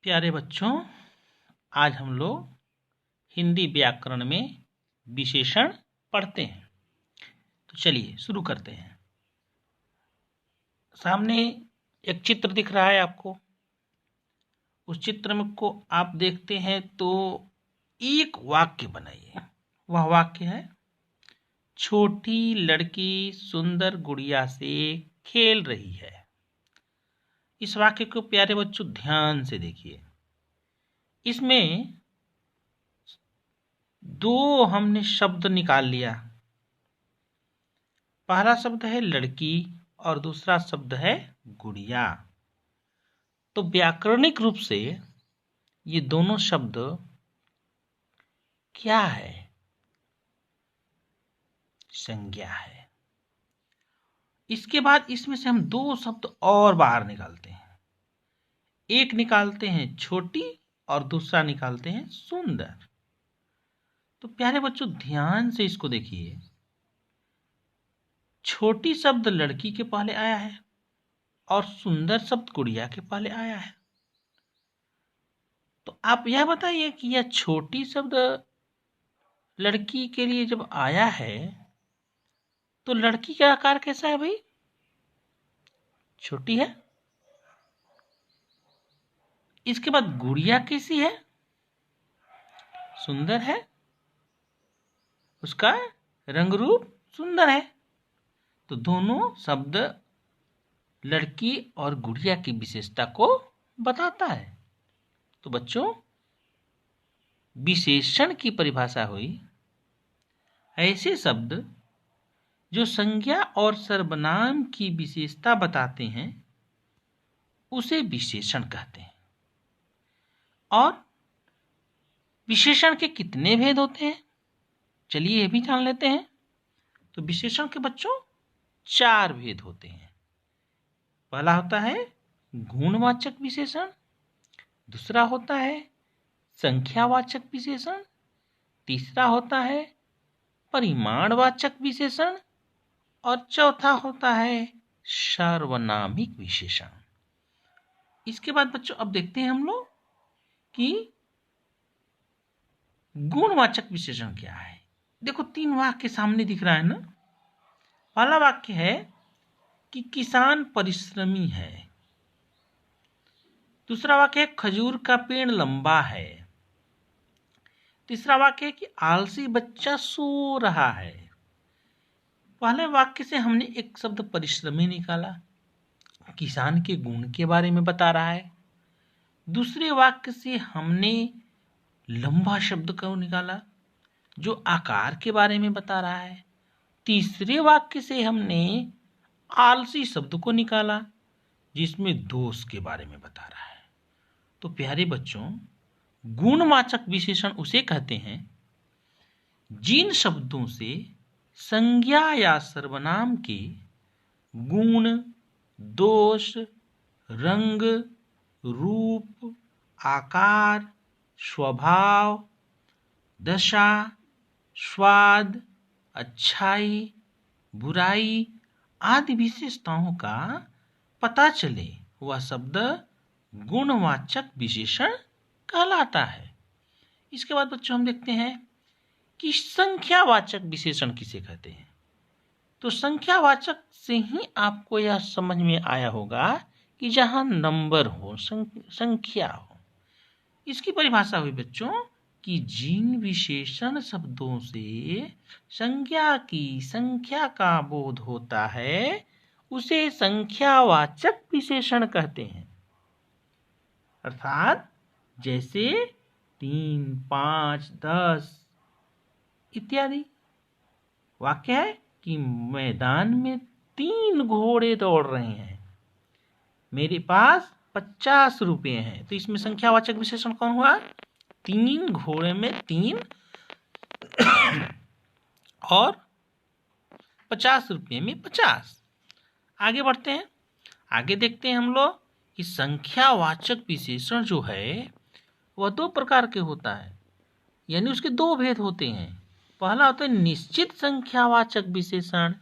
प्यारे बच्चों, आज हम लोग हिंदी व्याकरण में विशेषण पढ़ते हैं। तो चलिए शुरू करते हैं। सामने एक चित्र दिख रहा है आपको। उस चित्र में को आप देखते हैं तो एक वाक्य बनाइए। वह वाक्य है, छोटी लड़की सुंदर गुड़िया से खेल रही है। इस वाक्य को प्यारे बच्चों ध्यान से देखिए। इसमें दो हमने शब्द निकाल लिया। पहला शब्द है लड़की और दूसरा शब्द है गुड़िया। तो व्याकरणिक रूप से ये दोनों शब्द क्या है? संज्ञा है। इसके बाद इसमें से हम दो शब्द और बाहर निकालते हैं। एक निकालते हैं छोटी और दूसरा निकालते हैं सुंदर। तो प्यारे बच्चों ध्यान से इसको देखिए। छोटी शब्द लड़की के पहले आया है और सुंदर शब्द गुड़िया के पहले आया है। तो आप यह बताइए कि यह छोटी शब्द लड़की के लिए जब आया है तो लड़की का आकार कैसा है भाई? छोटी है। इसके बाद गुड़िया कैसी है? सुंदर है। उसका रंग रूप सुंदर है। तो दोनों शब्द लड़की और गुड़िया की विशेषता को बताता है। तो बच्चों, विशेषण की परिभाषा हुई ऐसे शब्द जो संज्ञा और सर्वनाम की विशेषता बताते हैं उसे विशेषण कहते हैं। और विशेषण के कितने भेद होते हैं चलिए यह भी जान लेते हैं। तो विशेषण के बच्चों 4 भेद होते हैं। पहला होता है गुणवाचक विशेषण, दूसरा होता है संख्यावाचक विशेषण, तीसरा होता है परिमाणवाचक विशेषण और चौथा होता है सार्वनामिक विशेषण। इसके बाद बच्चों अब देखते हैं हम लोग कि गुणवाचक विशेषण क्या है। देखो 3 वाक्य सामने दिख रहा है ना। पहला वाक्य है कि किसान परिश्रमी है। दूसरा वाक्य है खजूर का पेड़ लंबा है। तीसरा वाक्य है कि आलसी बच्चा सो रहा है। पहले वाक्य से हमने एक शब्द परिश्रमी निकाला, किसान के गुण के बारे में बता रहा है। दूसरे वाक्य से हमने लंबा शब्द को निकाला जो आकार के बारे में बता रहा है। तीसरे वाक्य से हमने आलसी शब्द को निकाला जिसमें दोष के बारे में बता रहा है। तो प्यारे बच्चों, गुणवाचक विशेषण उसे कहते हैं जिन शब्दों से संज्ञा या सर्वनाम के गुण, दोष, रंग, रूप, आकार, स्वभाव, दशा, स्वाद, अच्छाई, बुराई आदि विशेषताओं का पता चले वह शब्द गुणवाचक विशेषण कहलाता है। इसके बाद बच्चों हम देखते हैं कि संख्यावाचक विशेषण किसे कहते हैं। तो संख्यावाचक से ही आपको यह समझ में आया होगा कि जहां नंबर हो, संख्या हो। इसकी परिभाषा हुई बच्चों कि जिन विशेषण शब्दों से संज्ञा की संख्या का बोध होता है उसे संख्यावाचक विशेषण कहते हैं। अर्थात जैसे 3, 5, 10 इत्यादि। वाक्य है कि मैदान में 3 घोड़े दौड़ रहे हैं, मेरे पास 50 रुपये हैं। तो इसमें संख्यावाचक विशेषण कौन हुआ? 3 घोड़े में 3 और 50 रुपये में 50। आगे बढ़ते हैं। आगे देखते हैं हम लोग कि संख्यावाचक विशेषण जो है वह 2 प्रकार के होता है, यानी उसके 2 भेद होते हैं। पहला होता है निश्चित संख्यावाचक विशेषण।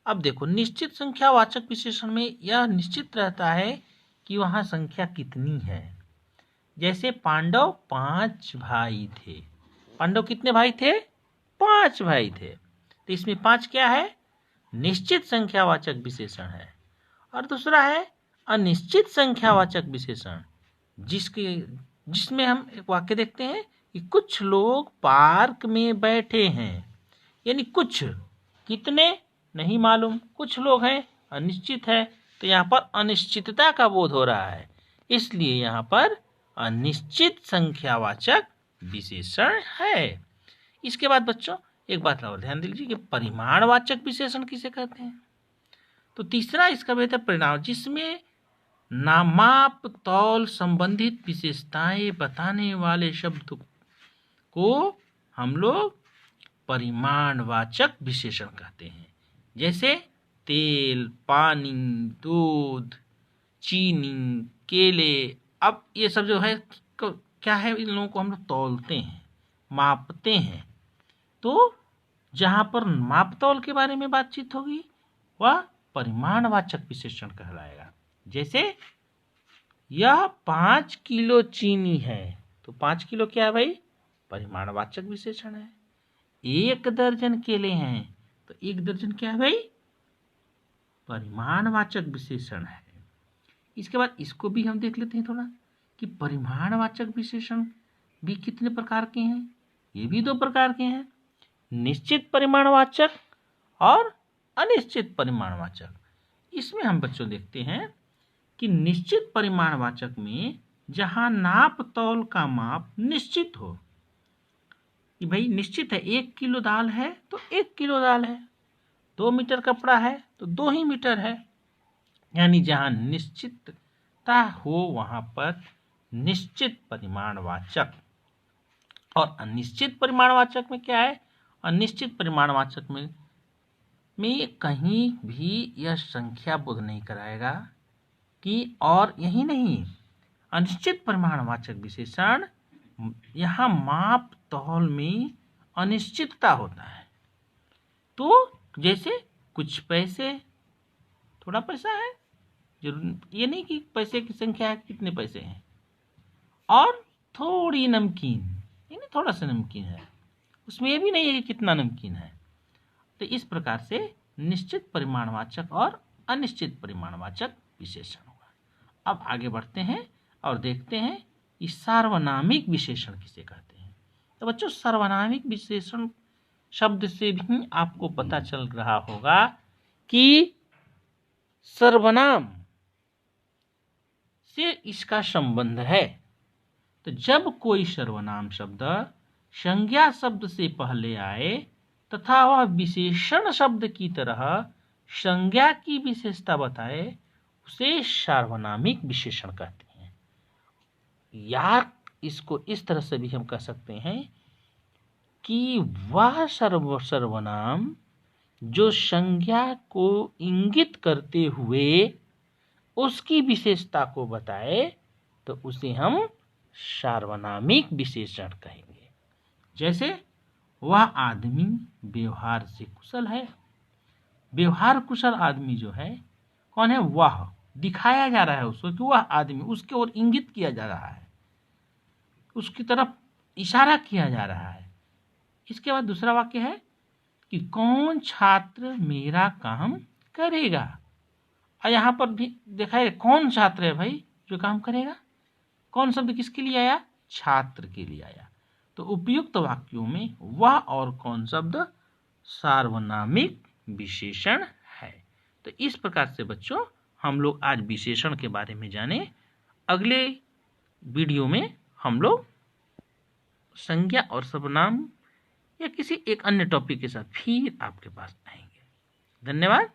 अब देखो, निश्चित संख्यावाचक विशेषण में यह निश्चित रहता है कि वहाँ संख्या कितनी है। जैसे पांडव 5 भाई थे। पांडव कितने भाई थे? 5 भाई थे। तो इसमें 5 क्या है? निश्चित संख्यावाचक विशेषण है। और दूसरा है अनिश्चित संख्यावाचक विशेषण, जिसमें हम एक वाक्य देखते हैं कि कुछ लोग पार्क में बैठे हैं। यानी कुछ, कितने नहीं मालूम, कुछ लोग हैं, अनिश्चित है। तो यहाँ पर अनिश्चितता का बोध हो रहा है, इसलिए यहाँ पर अनिश्चित संख्यावाचक विशेषण है। इसके बाद बच्चों एक बात और ध्यान दीजिए कि परिमाणवाचक विशेषण किसे कहते हैं। तो तीसरा इसका बेहतर परिणाम, जिसमें नामाप तौल संबंधित विशेषताएं बताने वाले शब्द को हम लोग परिमाणवाचक विशेषण कहते हैं। जैसे तेल, पानी, दूध, चीनी, केले। अब ये सब जो है क्या है, इन लोगों को हम लोग तौलते हैं, मापते हैं। तो जहाँ पर मापतौल के बारे में बातचीत होगी वह परिमाणवाचक विशेषण कहलाएगा। जैसे यह 5 किलो चीनी है, तो 5 किलो क्या है भाई? परिमाणवाचक विशेषण है। 1 दर्जन केले हैं, तो 1 दर्जन क्या है भाई? परिमाणवाचक विशेषण है। इसके बाद इसको भी हम देख लेते हैं थोड़ा कि परिमाणवाचक विशेषण भी कितने प्रकार के हैं। ये भी 2 प्रकार के हैं, निश्चित परिमाणवाचक और अनिश्चित परिमाणवाचक। इसमें हम बच्चों देखते हैं कि निश्चित परिमाणवाचक में जहां नाप तौल का माप निश्चित हो, कि भाई निश्चित है 1 किलो दाल है तो 1 किलो दाल है, 2 मीटर कपड़ा है तो 2 ही मीटर है। यानी जहां निश्चितता हो वहां पर निश्चित परिमाणवाचक। और अनिश्चित परिमाणवाचक में क्या है? अनिश्चित परिमाणवाचक में कहीं भी यह संख्या बोध नहीं कराएगा कि, और यही नहीं, अनिश्चित परिमाणवाचक विशेषण यहाँ माप तौल में अनिश्चितता होता है। तो जैसे कुछ पैसे, थोड़ा पैसा है, जरूर ये नहीं कि पैसे की संख्या है कितने पैसे हैं। और थोड़ी नमकीन, यानी थोड़ा सा नमकीन है, उसमें ये भी नहीं है कि कितना नमकीन है। तो इस प्रकार से निश्चित परिमाणवाचक और अनिश्चित परिमाणवाचक विशेषण होगा। अब आगे बढ़ते हैं और देखते हैं कि सार्वनामिक विशेषण किसे कहते हैं। तो बच्चों सार्वनामिक विशेषण शब्द से भी आपको पता चल रहा होगा कि सर्वनाम से इसका संबंध है। तो जब कोई सर्वनाम शब्द संज्ञा शब्द से पहले आए तथा वह विशेषण शब्द की तरह संज्ञा की विशेषता बताए, उसे सार्वनामिक विशेषण कहते हैं। या इसको इस तरह से भी हम कह सकते हैं कि वह सर्वनाम जो संज्ञा को इंगित करते हुए उसकी विशेषता को बताए, तो उसे हम सार्वनामिक विशेषण कहेंगे। जैसे वह आदमी व्यवहार से कुशल है। व्यवहार कुशल आदमी जो है कौन है? वह दिखाया जा रहा है उसको कि वह आदमी, उसके ओर इंगित किया जा रहा है, उसकी तरफ इशारा किया जा रहा है। इसके बाद दूसरा वाक्य है कि कौन छात्र मेरा काम करेगा। और यहाँ पर भी देखा है कौन छात्र है भाई जो काम करेगा। कौन शब्द किसके लिए आया? छात्र के लिए आया। तो उपयुक्त वाक्यों में वह और कौन शब्द सार्वनामिक विशेषण है। तो इस प्रकार से बच्चों हम लोग आज विशेषण के बारे में जाने। अगले वीडियो में हम लोग संज्ञा और सर्वनाम या किसी एक अन्य टॉपिक के साथ फिर आपके पास आएंगे। धन्यवाद।